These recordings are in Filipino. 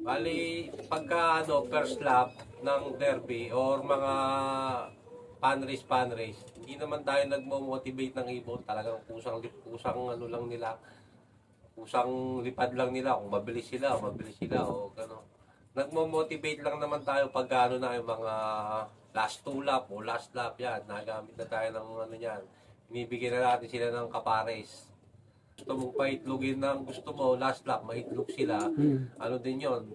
Bali, pagka first lap ng derby or mga pan race, hindi naman tayo nagmo-motivate ng ibon. Talagang kusang ano lang nila, kusang lipad lang nila kung mabilis sila o gano'n. Nagmo-motivate lang naman tayo pag ano na yung mga last 2 lap o last lap yan. Nagamit na tayo ng ano yan. Binibigyan na natin sila ng kapares. Gusto mong paitlogin ng gusto mo, last lap, maitlog sila. Ano din yon,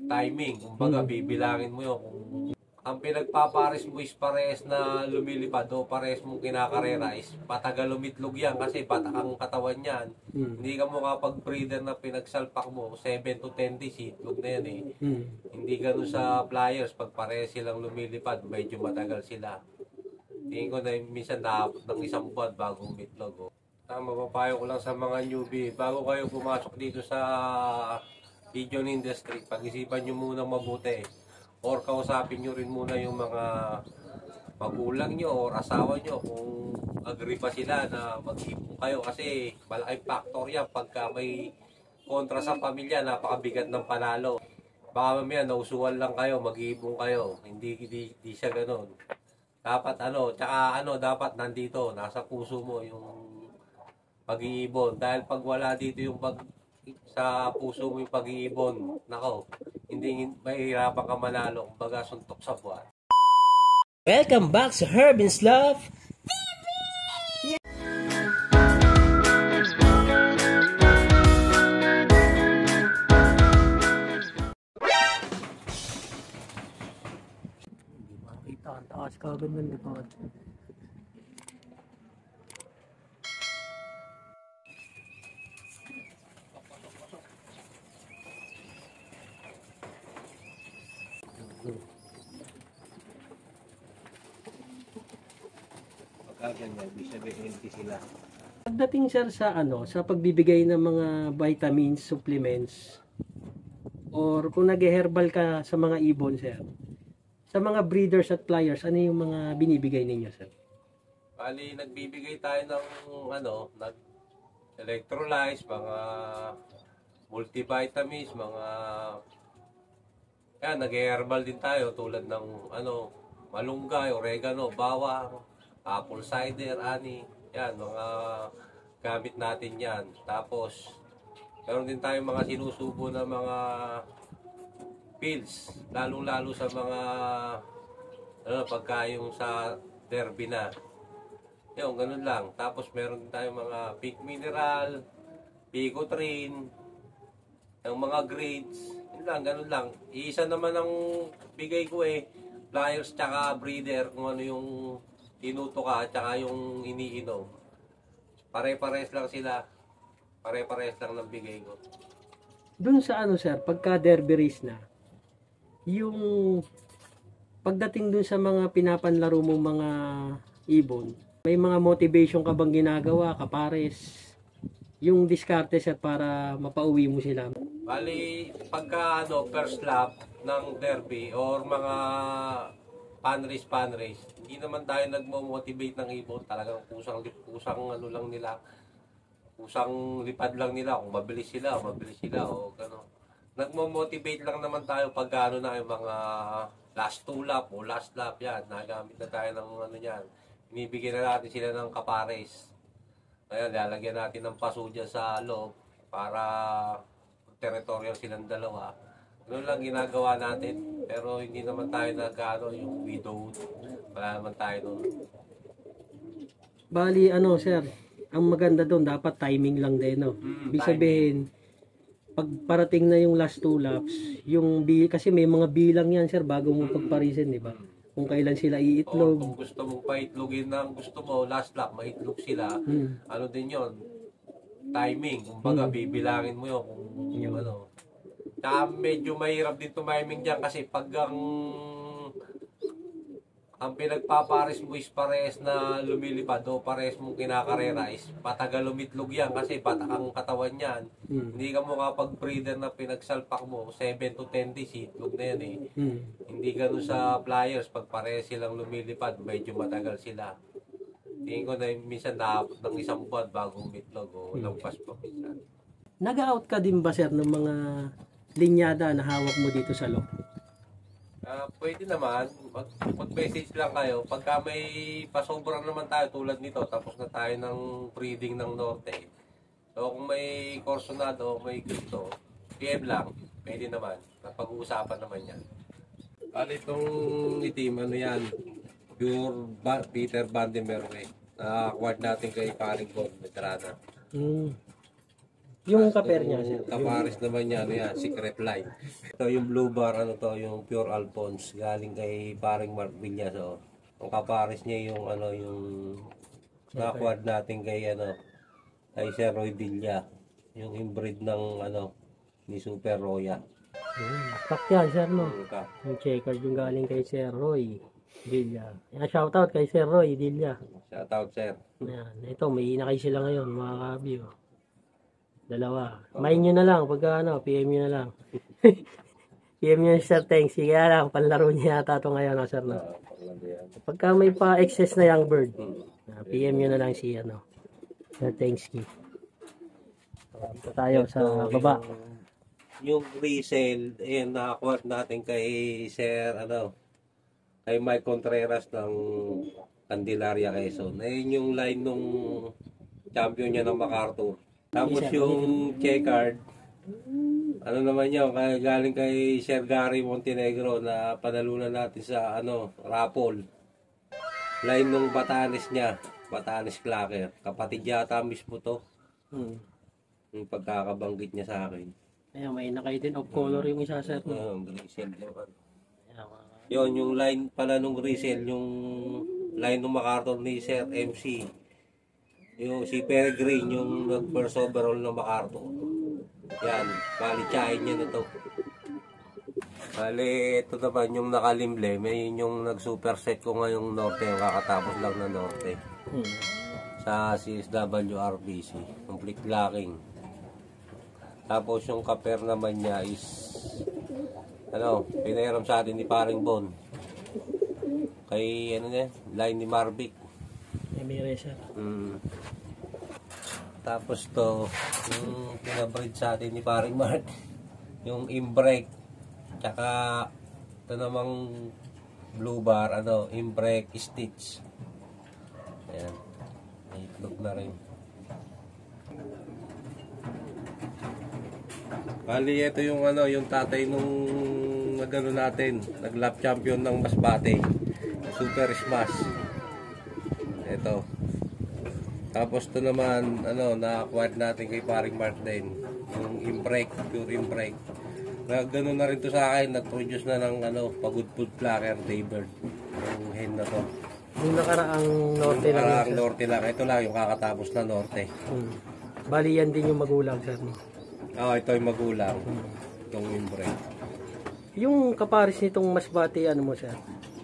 timing. Kumbaga, bibilangin mo yun. Kung ang pinagpapares mo is pares na lumilipad o pares mong kinakarera is patagal lumitlog yan kasi patak ang katawan yan. Hindi ka mo kapag breeder na pinagsalpak mo 7 to 10 days, itlog na yan eh. Hindi ganun sa flyers, pag pares silang lumilipad, medyo matagal sila. Tingin ko na minsan naabot ng 1 buwan bago umitlog. Mapapayo ko lang sa mga newbie, bago kayo pumasok dito sa pigeon industry, pag-isipan nyo muna mabuti. Or kausapin nyo rin muna yung mga magulang nyo or asawa nyo kung agree pa sila na mag-ipon kayo. Kasi malaking factor yan pagka may kontra sa pamilya, napakabigat ng panalo. Baka mamaya nausuhan lang kayo, mag-ipon kayo. Hindi siya ganun. Dapat dapat nandito, nasa puso mo yung pag-iibon. Dahil pag wala dito yung sa puso mo yung pag-iibon, nako, hindi mahirapan ka manalo, kumbaga suntok sa buwan. Welcome back sa Herbin's Love TV! Yeah. Hindi makakita ang taas kagad ng likod. Ganyan, ibig sabihin healthy sila. Pagdating sir sa sa pagbibigay ng mga vitamins, supplements, or kung nag-herbal ka sa mga ibon sir, sa mga breeders at flyers, ano yung mga binibigay ninyo sir? Bali, nagbibigay tayo ng electrolytes, mga multivitamins, mga nag-herbal din tayo tulad ng malunggay, oregano, bawang, apple cider, ani, yan, mga gamit natin yan. Tapos, meron din tayong mga sinusubo na mga pills, lalong-lalo sa mga, pagka yung sa derby na. Yung, ganun lang. Tapos, meron din tayong mga pig mineral, picotrin, yung mga grades, yun lang, ganun lang. Iisa naman ang bigay ko flyers tsaka breeder, kung ano yung tinuto ka at saka yung iniinom. Pare-pares lang sila. Pare-pares lang ng bigay ko. Doon sa sir, pagka derby race na, yung pagdating doon sa mga pinapanlaro mong mga ibon, may mga motivation ka bang ginagawa, kapares, yung diskarte sir para mapauwi mo sila? Bali, pagka first lap ng derby or mga pan race, hindi naman tayo nagmo-motivate ng ibon. Talagang kusang ano lang nila, kusang lipad lang nila kung mabilis sila o gano'n. Nagmo-motivate lang naman tayo pag na yung mga last 2 lap o last lap yan. Nagamit na tayo ng yan. Binibigyan na natin sila ng kapares. Ayan, lalagyan natin ng paso dyan sa loob para territorial silang dalawa. Noon lang ginagawa natin, pero hindi naman tayo yung widowhood. Wala naman tayo doon. Bali, sir, ang maganda doon, dapat timing lang din, no? Ibig sabihin, pag parating na yung last 2 laps, kasi may mga bilang yan, sir, bago mo pagparisin, di ba? Kung kailan sila iitlog. Kung gusto mong paitlogin ng gusto mo, last lap, maitlog sila. Ano din yon, timing. Kumbaga, bibilangin mo yun kung medyo mahirap din tumiming dyan kasi pag ang pinagpapares mo is pares na lumilipad o pares mong kinakarera is patagal lumitlog yan kasi patak ang katawan yan. Hindi ka mo kapag breeder na pinagsalpak mo 7 to 10 days, itlog na yan eh. Hindi ganun sa flyers, pag pares silang lumilipad, medyo matagal sila. Tingin ko na minsan naabot ng 1 buwan bago umitlog o lagpas pa minsan. Nag-out ka din ba sir ng mga linyada na hawak mo dito sa loob? Pwede naman, mag-message lang kayo. Pagka may pasobrang naman tayo tulad nito, tapos na tayo ng breeding ng Norte. So kung may Corsonado, may Cristo, PM lang, pwede naman. Napag-uusapan naman yan. Itong itim, ano yan, pure Peter Van de Merwe. Na-acquired natin kay Paring Bon, veterana. Yung kaper niya, sir. Kapares naman niya, ano yan, Secret Line. Ito yung Blue Bar, ano to, yung Pure Alphonse, galing kay Paring Mark Villa. So, ang kapares niya yung, ano, yung na-acquired natin kay, ano, kay Sir Roy Villa. Yung inbreed ng, ano, ni Super Roya. Pak yan, sir, no? Okay. Yung checkered yung galing kay Sir Roy Villa. Yan, shoutout kay Sir Roy Villa. Shout out, sir. Yan. Ito, may inakay sila ngayon, mga kabyo. Dalawa. Main nyo na lang, pagka ano, PM nyo na lang. PM nyo Sir Thanks. Sige lang, panlaro niya yata ito ngayon, no, sir, no? Pagka may pa-excess na young bird, PM nyo na lang si, ano, Sir Thanks. Dito tayo sa baba. Yung resale, ayan, na-acquired natin kay Sir, ano, kay Mike Contreras ng Candelaria, Quezon. Ayun yung line nung champion niya ng MacArthur. Tapos yung checkered, ano naman yun, galing kay Sir Gary Montenegro na panalunan natin sa, ano, raffle. Line nung Batanes niya, Batanes Clacker. Kapatid yata mismo to. Yung pagkakabanggit niya sa akin. Ayan, may nakay din of color yung isa, sir. Resale yun, yung line pala nung resale, yung line ng MacArthur ni Sir MC. Yung si Peregrine, yung nag-first overall ng MacArthur. Yan, bali tsahin niya na to. Bali, ito naman yung nakalimle. May yung nag-superset ko ngayong Norte, yung kakatapos lang na Norte. Sa CSW RBC, complete locking. Tapos yung kaper naman niya is, ano, pinahiram sa atin ni Paring Bon. Kay, ano niya, line ni Marvic. Emirates, sir. Tapos to, yung pinabreed sa atin ni Paring Mark, yung imbrek, tsaka ito namang blue bar, ano, imbrek stitch. Ayan, may itlog na rin. Bali, ito yung, ano, yung tatay nung nagano natin, nag-lap champion ng Masbate, Super Smash. Ito. Tapos to naman, ano, na-acquired natin kay Paring Mark din. Yung imbrek, pure imbrek. Gano'n na rin to sa akin, nag-produce na ng, ano, pagudpud placker, daybird. Yung hen na to. Yung nakaraang Norte lang. Nakaraang Norte lang. Ito lang, yung kakatapos na Norte. Bali yan din yung magulang, sir. Ito yung magulang. Itong imbrek. Yung kaparis nitong Masbate, ano mo, sir?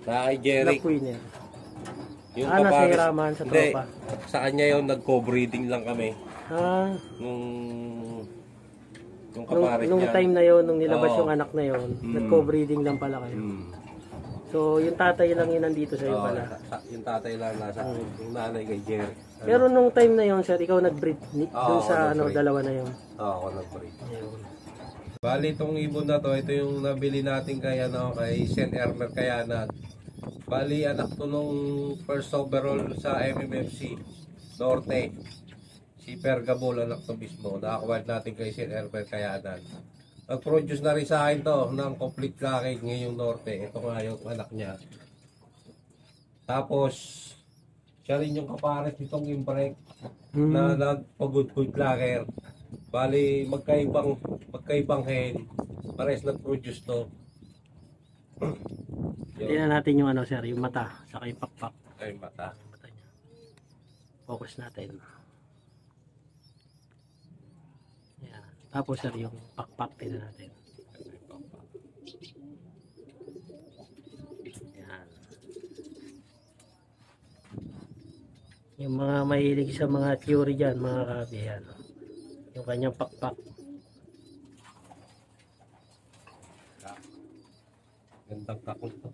Sa kay Jeric. Black Winner. Yung nasa kapares, hiraman sa hindi, tropa. sa kanya yun, nag-co-breeding lang kami. Nung kapares Nung niya. time na yon, nung nilabas Oo. yung anak na yon, nag-co-breeding lang pala kayo. So, yung tatay lang yun nandito sa'yo Oo, pala. yung tatay lang nasa yung nanay kay Jerry. Pero nung time na yon, sir, ikaw nag-breed dun sa nag-breed. dalawa na yon. Oo, ako nag-breed. Ayun. Bali, itong ibon na to, ito yung nabili natin kay, ano, kay St. Ermer Kayanan. Bali, anak to nung first overall sa MMFC Norte. Si Pergabol, anak to mismo. Nakakuwad natin kay St. Ermer Kayanan. Nag-produce na rin sa akin to ng complete package ngayong Norte. Ito nga yung anak niya. Tapos, siya rin yung kapares nitong imbrek na nagpagudpud placker. Bali, magkaibang hen. Pares nag-produce to. Tingnan natin yung ano, sir, yung mata, saka yung pakpak. Ay, mata. Yung mata niya. Focus natin. Yan. Tapos, sir, yung pakpak, tingnan natin. Yan. Yung mga mahilig sa mga theory dyan, mga kabi, yan. Yung kanyang pakpak. Gandang kakot to.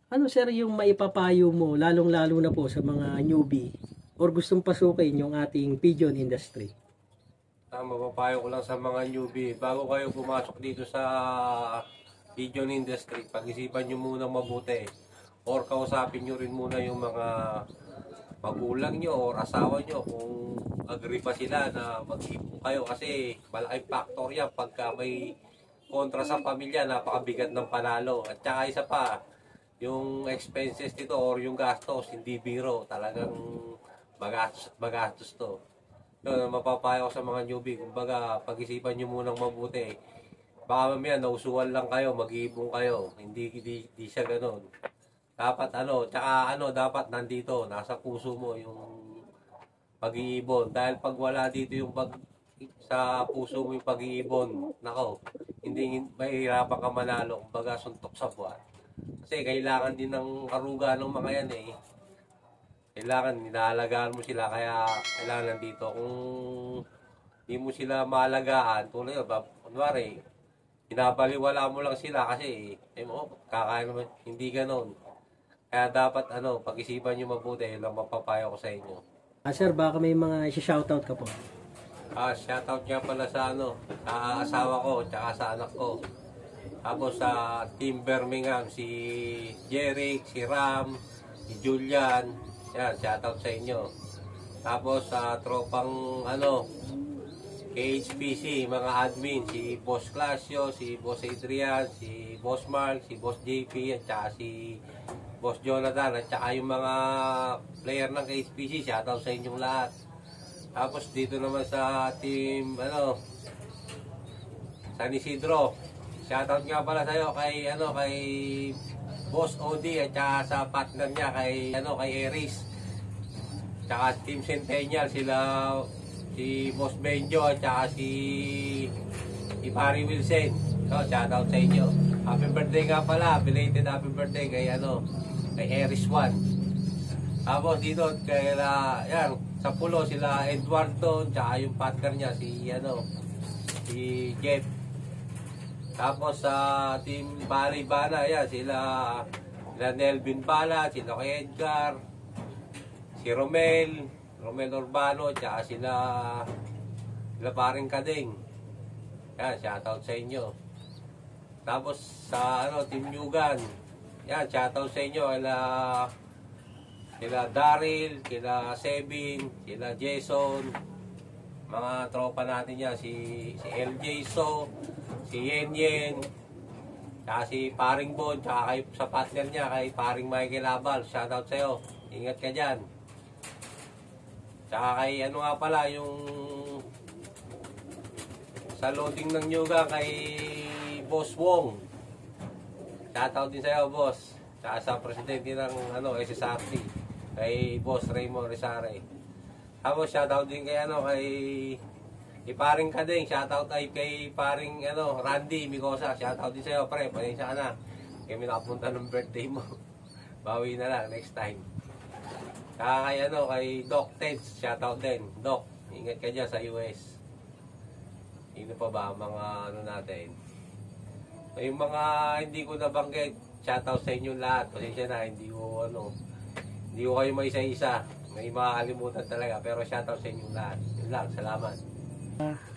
Ano, sir, yung maipapayo mo, lalong-lalo na po sa mga newbie or gustong pasukin yung ating pigeon industry? Tama ba mapapayo ko lang sa mga newbie, bago kayo pumasok dito sa pigeon industry, pag-isipan nyo muna mabuti. Or kausapin nyo rin muna yung mga magulang nyo or asawa nyo kung agree pa sila na mag-ipon kayo. Kasi malaking factor yan pagka may kontra sa pamilya, napakabigat ng panalo. At saka isa pa, yung expenses nito or yung gastos, hindi biro. Talagang magastos to. Yun, mapapayo ko sa mga newbie. Kumbaga, pag-isipan nyo munang mabuti. Baka mamaya, nausuan lang kayo, mag-iipon kayo. Hindi siya ganun. Dapat dapat nandito, nasa puso mo yung pag-iibon. Dahil pag wala dito yung sa puso mo yung pag-iibon, nako, hindi mahirapan ka manalo. Kumbaga, suntok sa buwan. Kasi kailangan din ng karuga ng mga yan eh. Kailangan, inaalagaan mo sila, kaya kailangan nandito. Kung hindi mo sila maalagaan, tulad yun, kunwari, pinapaliwala mo lang sila kasi, kakain naman, hindi ganon. Kaya dapat, pag-isipan nyo mabuti, yun lang mapapayo ko sa inyo. Sir, baka may mga shoutout ka po. Shoutout nga pala sa sa asawa ko, tsaka sa anak ko. Tapos sa Team Birmingham, si Jeric, si Ram, si Julian. Yan, shoutout sa inyo. Tapos sa tropang KHPC, mga admin, si Boss Clasio, si Boss Adrian, si Boss Mark, si Boss JP, at saka si Boss Jonathan, at saka yung mga player ng KHPC, shoutout sa inyong lahat. Tapos dito naman sa team, San Isidro, shoutout nga pala sa'yo kay Boss Odi at saka sa partner niya kay Eris. Tsaka Team Centennial, si Boss Benjo at saka si Pari Wilson. So, shoutout sa inyo. Happy birthday nga pala, belated happy birthday kay Eris 1. Tapos dito sa pulo sila Eduardo, tsaka yung partner niya si Jeff. Tapos sa Team Bali Bana, sila Nelvin Bala, sila kay Edgar, si Romel Urbano, tsaka sila paring Kading. Yan, shoutout sa inyo. Tapos sa Team Yugan, shoutout sa inyo sila Daryl, sila Sebin, sila Jason, mga tropa natin yan, si LJ So, si Yen, tsaka si Paring Bon, tsaka sa partner niya, kay Paring Michael Abal, shoutout sa'yo, ingat ka dyan. Tsaka kay nga pala, yung sa loading ng Nyuga, kay Boss Wong, shoutout din sa'yo, boss. Tsaka sa presidente ng SSRT, kay Boss Raymond Rizare. Tapos shoutout din kay kay Paring Kading, shoutout ay kay Paring Randy Micosa, shoutout din sa'yo, pre, pasensya ka na. Kami nakapunta ng birthday mo. Bawi na lang next time. Saka kay Doc Teds, shoutout din. Doc, ingat ka dyan sa US. Sino pa ba mga natin? So, yung mga hindi ko nabanggit, shoutout sa inyo lahat. Pasensya na, hindi ko kayo may isa-isa. May makakalimutan talaga, pero shoutout sa inyo lahat. Yun lang, salamat.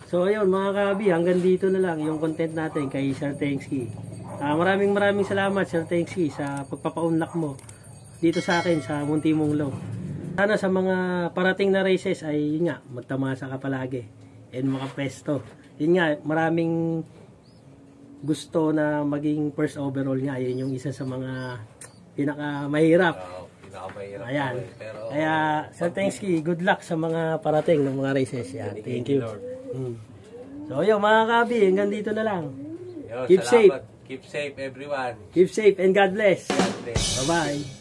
So ayun mga kabi, hanggang dito na lang yung content natin kay Sir Tengski. Maraming salamat Sir Tengski sa pagpapaunlak mo dito sa akin sa Muntimong. Sana sa mga parating na races ay yun nga, magtamasa ka palagi and makapesto. Yun nga, maraming gusto na maging first overall nga. Yun yung isa sa mga pinakamahirap. Ayan. Kaya Sir Tengski, good luck sa mga parating ng mga races. Yan. Thank you. So yun mga kabi, hanggang dito na lang. Keep safe. Keep safe everyone. Keep safe and God bless. God bless. Bye-bye.